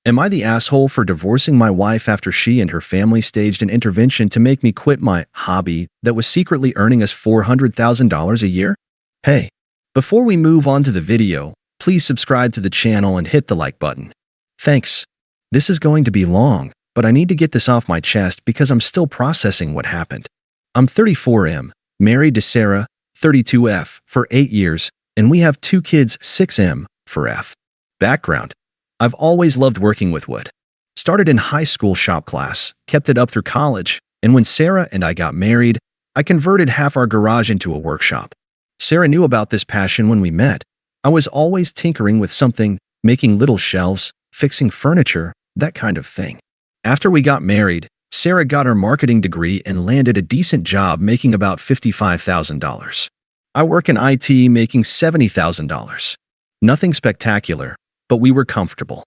Am I the asshole for divorcing my wife after she and her family staged an intervention to make me quit my hobby that was secretly earning us $400,000 a year? Hey, before we move on to the video, please subscribe to the channel and hit the like button. Thanks. This is going to be long, but I need to get this off my chest because I'm still processing what happened. I'm 34M, married to Sarah, 32F, for 8 years, and we have 2 kids, 6M for F. Background: I've always loved working with wood. Started in high school shop class, kept it up through college, and when Sarah and I got married, I converted half our garage into a workshop. Sarah knew about this passion when we met. I was always tinkering with something, making little shelves, fixing furniture, that kind of thing. After we got married, Sarah got her marketing degree and landed a decent job making about $55,000. I work in IT making $70,000. Nothing spectacular, but we were comfortable.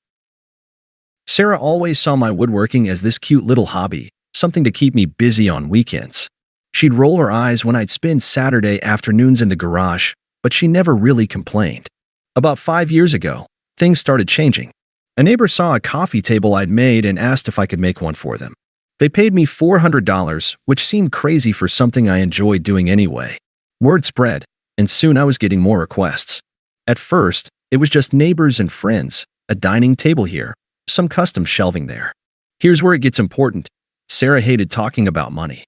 Sarah always saw my woodworking as this cute little hobby, something to keep me busy on weekends. She'd roll her eyes when I'd spend Saturday afternoons in the garage, but she never really complained. About 5 years ago, things started changing. A neighbor saw a coffee table I'd made and asked if I could make one for them. They paid me $400, which seemed crazy for something I enjoyed doing anyway. Word spread, and soon I was getting more requests. At first, it was just neighbors and friends, a dining table here, some custom shelving there. Here's where it gets important. Sarah hated talking about money.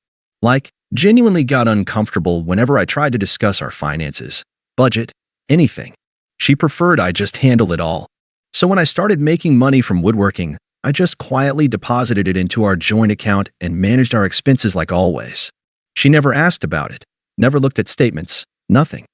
Genuinely got uncomfortable whenever I tried to discuss our finances, budget, anything. She preferred I just handle it all. So when I started making money from woodworking, I just quietly deposited it into our joint account and managed our expenses like always. She never asked about it, never looked at statements, nothing.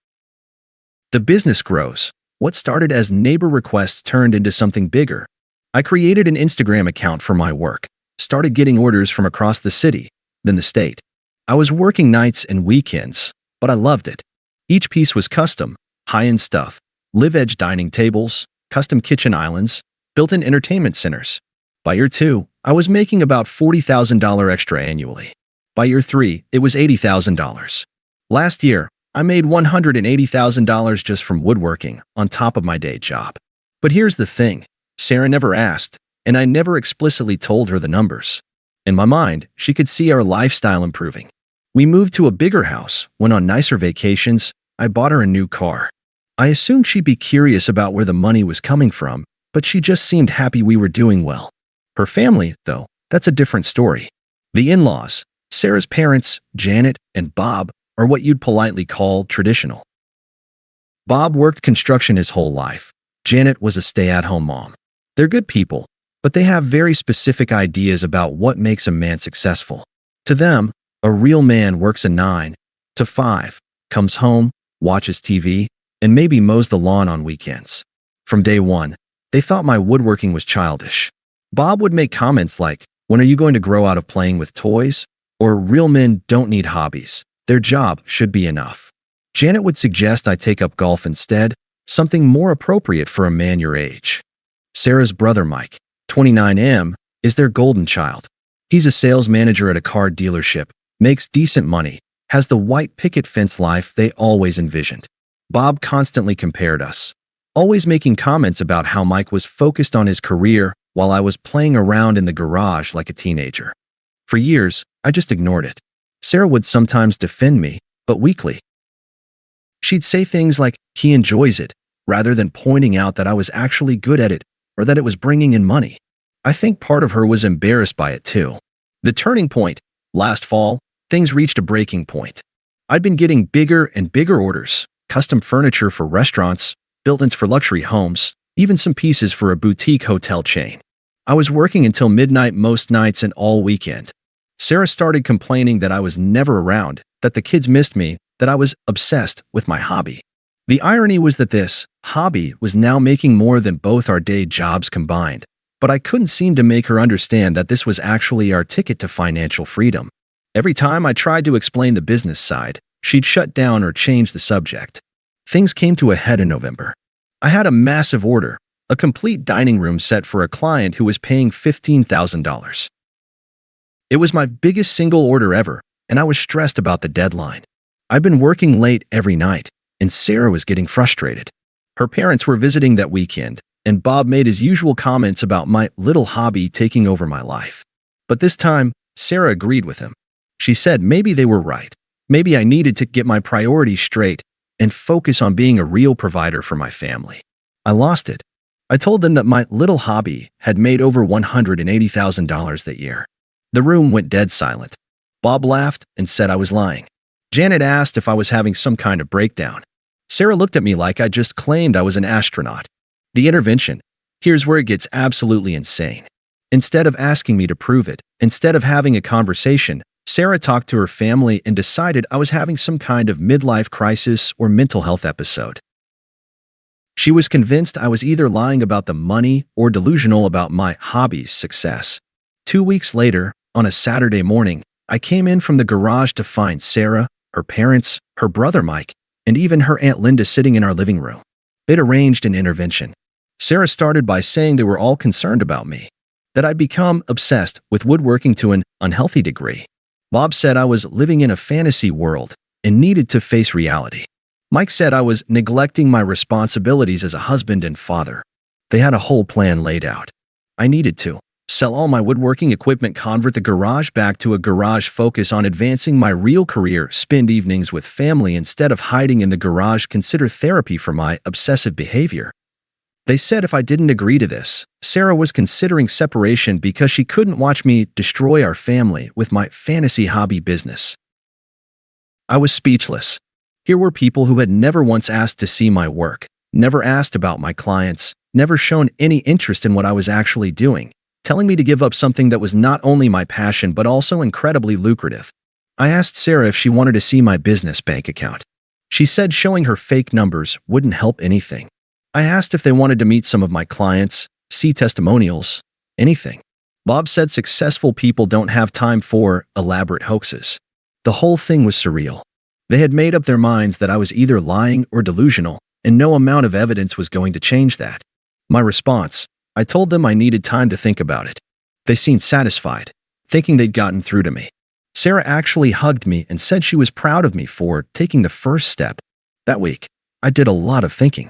The business grows. What started as neighbor requests turned into something bigger. I created an Instagram account for my work, started getting orders from across the city, then the state. I was working nights and weekends, but I loved it. Each piece was custom, high-end stuff, live-edge dining tables, custom kitchen islands, built-in entertainment centers. By year 2, I was making about $40,000 extra annually. By year 3, it was $80,000. Last year, I made $180,000 just from woodworking, on top of my day job. But here's the thing, Sarah never asked, and I never explicitly told her the numbers. In my mind, she could see our lifestyle improving. We moved to a bigger house, went on nicer vacations, I bought her a new car. I assumed she'd be curious about where the money was coming from, but she just seemed happy we were doing well. Her family, though, that's a different story. The in-laws, Sarah's parents, Janet and Bob, are what you'd politely call traditional. Bob worked construction his whole life. Janet was a stay-at-home mom. They're good people, but they have very specific ideas about what makes a man successful. To them, a real man works a 9 to 5, comes home, watches TV, and maybe mows the lawn on weekends. From day one, they thought my woodworking was childish. Bob would make comments like, "When are you going to grow out of playing with toys?" Or, "Real men don't need hobbies. Their job should be enough." Janet would suggest I take up golf instead, something more appropriate for a man your age. Sarah's brother Mike, 29M, is their golden child. He's a sales manager at a car dealership, makes decent money, has the white picket fence life they always envisioned. Bob constantly compared us, always making comments about how Mike was focused on his career while I was playing around in the garage like a teenager. For years, I just ignored it. Sarah would sometimes defend me, but weakly. She'd say things like, "He enjoys it," rather than pointing out that I was actually good at it or that it was bringing in money. I think part of her was embarrassed by it too. The turning point: last fall, things reached a breaking point. I'd been getting bigger and bigger orders, custom furniture for restaurants, built-ins for luxury homes, even some pieces for a boutique hotel chain. I was working until midnight most nights and all weekend. Sarah started complaining that I was never around, that the kids missed me, that I was obsessed with my hobby. The irony was that this hobby was now making more than both our day jobs combined, but I couldn't seem to make her understand that this was actually our ticket to financial freedom. Every time I tried to explain the business side, she'd shut down or change the subject. Things came to a head in November. I had a massive order, a complete dining room set for a client who was paying $15,000. It was my biggest single order ever, and I was stressed about the deadline. I'd been working late every night, and Sarah was getting frustrated. Her parents were visiting that weekend, and Bob made his usual comments about my little hobby taking over my life. But this time, Sarah agreed with him. She said maybe they were right. Maybe I needed to get my priorities straight and focus on being a real provider for my family. I lost it. I told them that my little hobby had made over $180,000 that year. The room went dead silent. Bob laughed and said I was lying. Janet asked if I was having some kind of breakdown. Sarah looked at me like I just claimed I was an astronaut. The intervention. Here's where it gets absolutely insane. Instead of asking me to prove it, instead of having a conversation, Sarah talked to her family and decided I was having some kind of midlife crisis or mental health episode. She was convinced I was either lying about the money or delusional about my hobby's success. 2 weeks later, on a Saturday morning, I came in from the garage to find Sarah, her parents, her brother Mike, and even her Aunt Linda sitting in our living room. They'd arranged an intervention. Sarah started by saying they were all concerned about me, that I'd become obsessed with woodworking to an unhealthy degree. Bob said I was living in a fantasy world and needed to face reality. Mike said I was neglecting my responsibilities as a husband and father. They had a whole plan laid out. I needed to sell all my woodworking equipment, convert the garage back to a garage, focus on advancing my real career, spend evenings with family instead of hiding in the garage, consider therapy for my obsessive behavior. They said if I didn't agree to this, Sarah was considering separation because she couldn't watch me destroy our family with my fantasy hobby business. I was speechless. Here were people who had never once asked to see my work, never asked about my clients, never shown any interest in what I was actually doing, telling me to give up something that was not only my passion but also incredibly lucrative. I asked Sarah if she wanted to see my business bank account. She said showing her fake numbers wouldn't help anything. I asked if they wanted to meet some of my clients, see testimonials, anything. Bob said successful people don't have time for elaborate hoaxes. The whole thing was surreal. They had made up their minds that I was either lying or delusional, and no amount of evidence was going to change that. My response: I told them I needed time to think about it. They seemed satisfied, thinking they'd gotten through to me. Sarah actually hugged me and said she was proud of me for taking the first step. That week, I did a lot of thinking.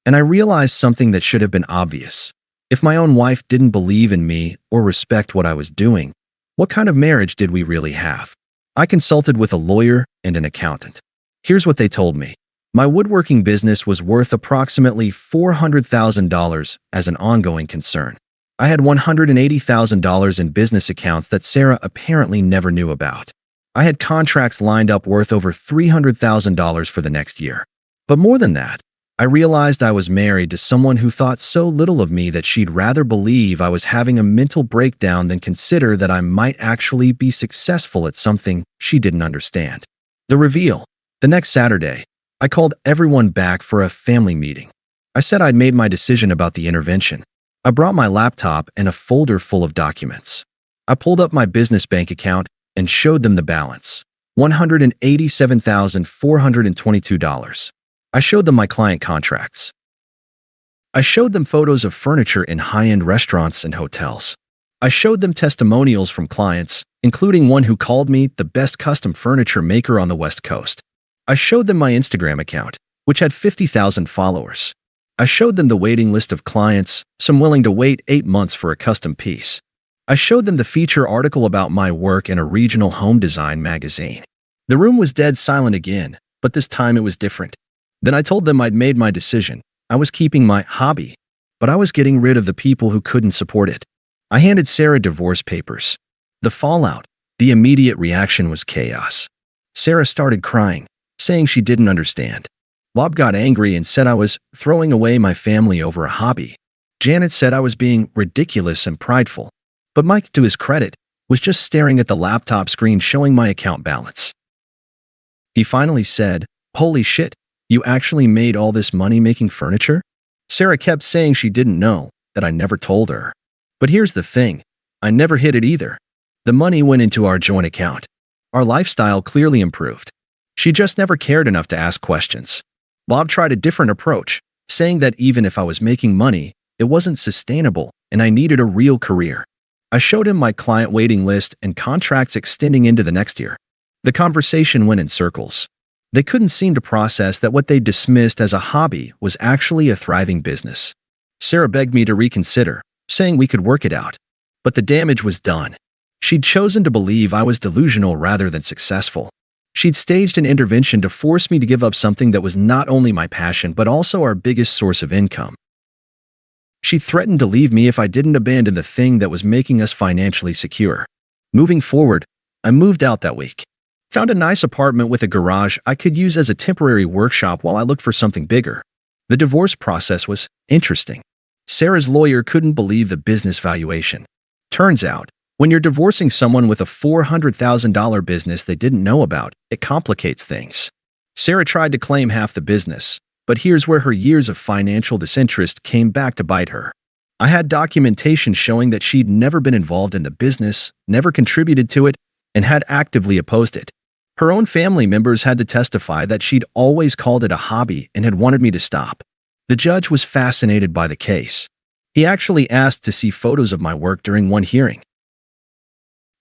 And I realized something that should have been obvious. If my own wife didn't believe in me or respect what I was doing, what kind of marriage did we really have? I consulted with a lawyer and an accountant. Here's what they told me. My woodworking business was worth approximately $400,000 as an ongoing concern. I had $180,000 in business accounts that Sarah apparently never knew about. I had contracts lined up worth over $300,000 for the next year. But more than that, I realized I was married to someone who thought so little of me that she'd rather believe I was having a mental breakdown than consider that I might actually be successful at something she didn't understand. The reveal. The next Saturday, I called everyone back for a family meeting. I said I'd made my decision about the intervention. I brought my laptop and a folder full of documents. I pulled up my business bank account and showed them the balance: $187,422. I showed them my client contracts. I showed them photos of furniture in high-end restaurants and hotels. I showed them testimonials from clients, including one who called me the best custom furniture maker on the West Coast. I showed them my Instagram account, which had 50,000 followers. I showed them the waiting list of clients, some willing to wait 8 months for a custom piece. I showed them the feature article about my work in a regional home design magazine. The room was dead silent again, but this time it was different. Then I told them I'd made my decision. I was keeping my hobby, but I was getting rid of the people who couldn't support it. I handed Sarah divorce papers. The fallout, the immediate reaction was chaos. Sarah started crying, saying she didn't understand. Bob got angry and said I was throwing away my family over a hobby. Janet said I was being ridiculous and prideful. But Mike, to his credit, was just staring at the laptop screen showing my account balance. He finally said, "Holy shit. You actually made all this money making furniture?" Sarah kept saying she didn't know, that I never told her. But here's the thing, I never hid it either. The money went into our joint account. Our lifestyle clearly improved. She just never cared enough to ask questions. Bob tried a different approach, saying that even if I was making money, it wasn't sustainable and I needed a real career. I showed him my client waiting list and contracts extending into the next year. The conversation went in circles. They couldn't seem to process that what they dismissed as a hobby was actually a thriving business. Sarah begged me to reconsider, saying we could work it out. But the damage was done. She'd chosen to believe I was delusional rather than successful. She'd staged an intervention to force me to give up something that was not only my passion but also our biggest source of income. She threatened to leave me if I didn't abandon the thing that was making us financially secure. Moving forward, I moved out that week. Found a nice apartment with a garage I could use as a temporary workshop while I looked for something bigger. The divorce process was interesting. Sarah's lawyer couldn't believe the business valuation. Turns out, when you're divorcing someone with a $400,000 business they didn't know about, it complicates things. Sarah tried to claim half the business, but here's where her years of financial disinterest came back to bite her. I had documentation showing that she'd never been involved in the business, never contributed to it, and had actively opposed it. Her own family members had to testify that she'd always called it a hobby and had wanted me to stop. The judge was fascinated by the case. He actually asked to see photos of my work during one hearing.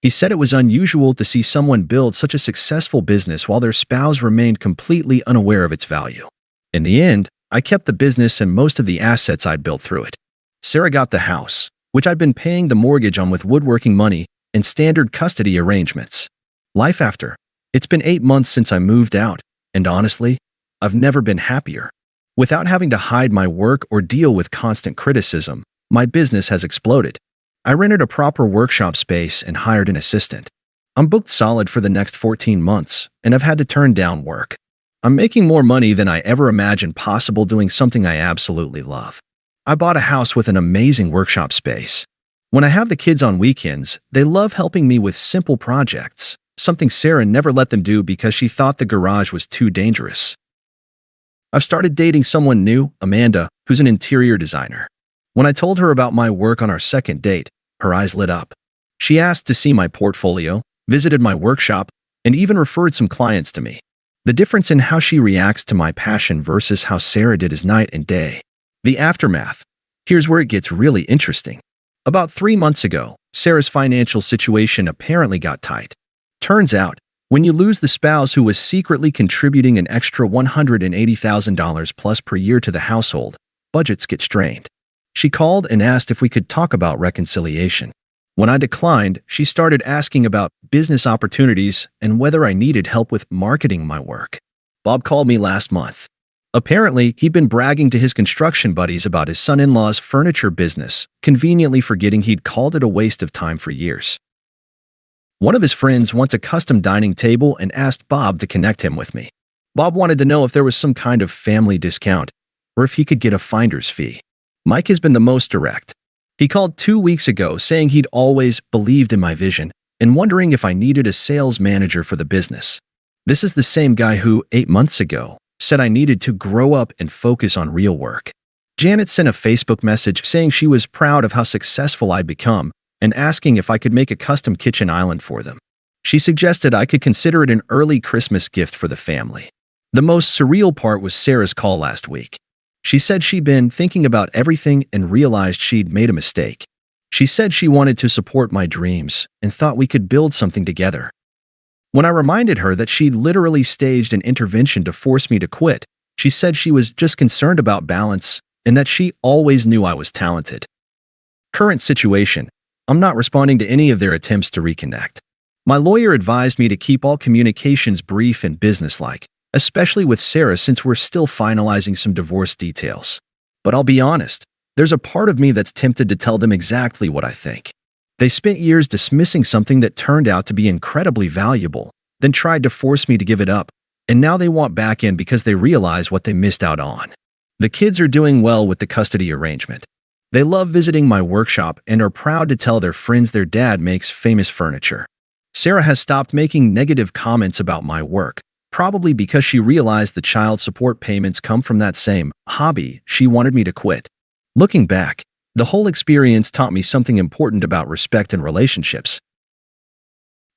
He said it was unusual to see someone build such a successful business while their spouse remained completely unaware of its value. In the end, I kept the business and most of the assets I'd built through it. Sarah got the house, which I'd been paying the mortgage on with woodworking money and standard custody arrangements. Life after. It's been 8 months since I moved out, and honestly, I've never been happier. Without having to hide my work or deal with constant criticism, my business has exploded. I rented a proper workshop space and hired an assistant. I'm booked solid for the next 14 months, and I've had to turn down work. I'm making more money than I ever imagined possible doing something I absolutely love. I bought a house with an amazing workshop space. When I have the kids on weekends, they love helping me with simple projects, something Sarah never let them do because she thought the garage was too dangerous. I've started dating someone new, Amanda, who's an interior designer. When I told her about my work on our second date, her eyes lit up. She asked to see my portfolio, visited my workshop, and even referred some clients to me. The difference in how she reacts to my passion versus how Sarah did is night and day. The aftermath. Here's where it gets really interesting. About 3 months ago, Sarah's financial situation apparently got tight. Turns out, when you lose the spouse who was secretly contributing an extra $180,000 plus per year to the household, budgets get strained. She called and asked if we could talk about reconciliation. When I declined, she started asking about business opportunities and whether I needed help with marketing my work. Bob called me last month. Apparently, he'd been bragging to his construction buddies about his son-in-law's furniture business, conveniently forgetting he'd called it a waste of time for years. One of his friends wants a custom dining table and asked Bob to connect him with me. Bob wanted to know if there was some kind of family discount or if he could get a finder's fee. Mike has been the most direct. He called 2 weeks ago saying he'd always believed in my vision and wondering if I needed a sales manager for the business. This is the same guy who, 8 months ago, said I needed to grow up and focus on real work. Janet sent a Facebook message saying she was proud of how successful I'd become and asking if I could make a custom kitchen island for them. She suggested I could consider it an early Christmas gift for the family. The most surreal part was Sarah's call last week. She said she'd been thinking about everything and realized she'd made a mistake. She said she wanted to support my dreams and thought we could build something together. When I reminded her that she'd literally staged an intervention to force me to quit, she said she was just concerned about balance and that she always knew I was talented. Current situation. I'm not responding to any of their attempts to reconnect. My lawyer advised me to keep all communications brief and businesslike, especially with Sarah since we're still finalizing some divorce details. But I'll be honest, there's a part of me that's tempted to tell them exactly what I think. They spent years dismissing something that turned out to be incredibly valuable, then tried to force me to give it up, and now they want back in because they realize what they missed out on. The kids are doing well with the custody arrangement. They love visiting my workshop and are proud to tell their friends their dad makes famous furniture. Sarah has stopped making negative comments about my work, probably because she realized the child support payments come from that same hobby she wanted me to quit. Looking back, the whole experience taught me something important about respect and relationships.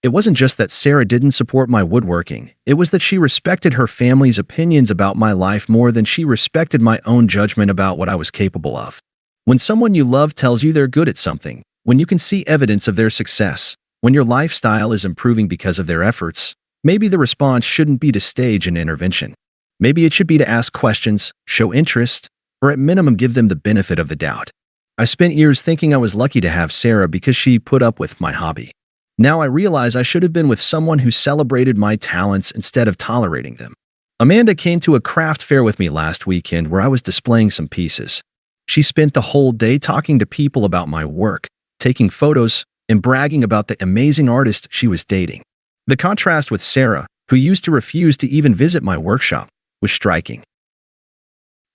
It wasn't just that Sarah didn't support my woodworking, it was that she respected her family's opinions about my life more than she respected my own judgment about what I was capable of. When someone you love tells you they're good at something, when you can see evidence of their success, when your lifestyle is improving because of their efforts, maybe the response shouldn't be to stage an intervention. Maybe it should be to ask questions, show interest, or at minimum give them the benefit of the doubt. I spent years thinking I was lucky to have Sarah because she put up with my hobby. Now I realize I should have been with someone who celebrated my talents instead of tolerating them. Amanda came to a craft fair with me last weekend where I was displaying some pieces. She spent the whole day talking to people about my work, taking photos, and bragging about the amazing artist she was dating. The contrast with Sarah, who used to refuse to even visit my workshop, was striking.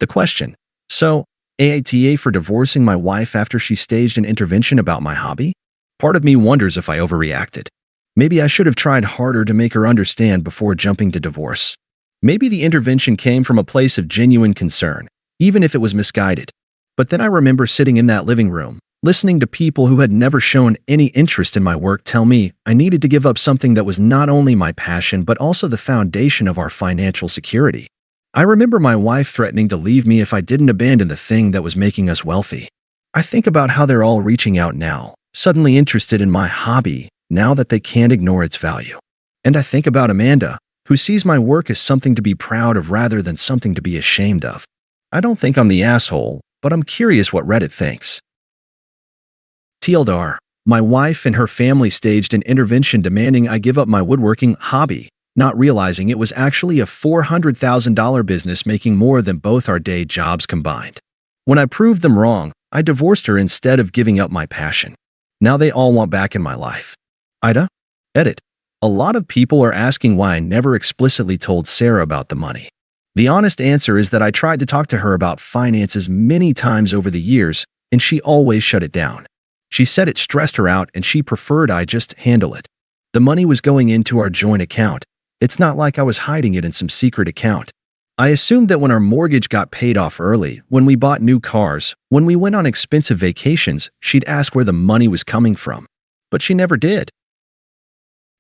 The question: so, AITA for divorcing my wife after she staged an intervention about my hobby? Part of me wonders if I overreacted. Maybe I should have tried harder to make her understand before jumping to divorce. Maybe the intervention came from a place of genuine concern, even if it was misguided. But then I remember sitting in that living room, listening to people who had never shown any interest in my work tell me I needed to give up something that was not only my passion but also the foundation of our financial security. I remember my wife threatening to leave me if I didn't abandon the thing that was making us wealthy. I think about how they're all reaching out now, suddenly interested in my hobby now that they can't ignore its value. And I think about Amanda, who sees my work as something to be proud of rather than something to be ashamed of. I don't think I'm the asshole, but I'm curious what Reddit thinks. TLDR, my wife and her family staged an intervention demanding I give up my woodworking hobby, not realizing it was actually a $400,000 business making more than both our day jobs combined. When I proved them wrong, I divorced her instead of giving up my passion. Now they all want back in my life. AITA? Edit. A lot of people are asking why I never explicitly told Sarah about the money. The honest answer is that I tried to talk to her about finances many times over the years, and she always shut it down. She said it stressed her out and she preferred I just handle it. The money was going into our joint account. It's not like I was hiding it in some secret account. I assumed that when our mortgage got paid off early, when we bought new cars, when we went on expensive vacations, she'd ask where the money was coming from. But she never did.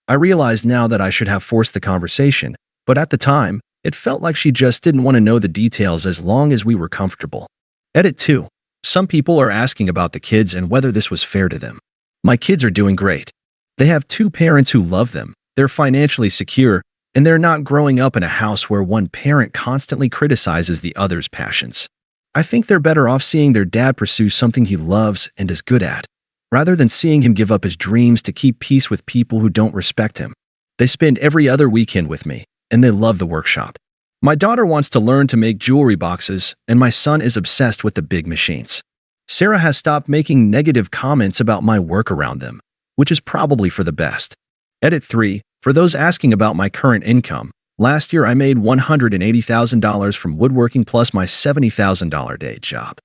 I realize now that I should have forced the conversation, but at the time, it felt like she just didn't want to know the details as long as we were comfortable. Edit 2. Some people are asking about the kids and whether this was fair to them. My kids are doing great. They have two parents who love them, they're financially secure, and they're not growing up in a house where one parent constantly criticizes the other's passions. I think they're better off seeing their dad pursue something he loves and is good at, rather than seeing him give up his dreams to keep peace with people who don't respect him. They spend every other weekend with me, and they love the workshop. My daughter wants to learn to make jewelry boxes, and my son is obsessed with the big machines. Sarah has stopped making negative comments about my work around them, which is probably for the best. Edit 3. For those asking about my current income, last year I made $180,000 from woodworking plus my $70,000 day job.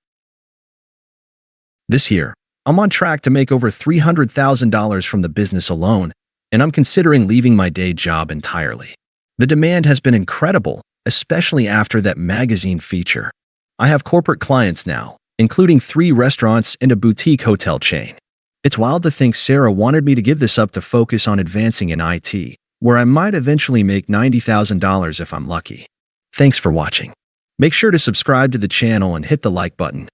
This year, I'm on track to make over $300,000 from the business alone, and I'm considering leaving my day job entirely. The demand has been incredible, especially after that magazine feature. I have corporate clients now, including 3 restaurants and a boutique hotel chain. It's wild to think Sarah wanted me to give this up to focus on advancing in IT, where I might eventually make $90,000 if I'm lucky. Thanks for watching. Make sure to subscribe to the channel and hit the like button.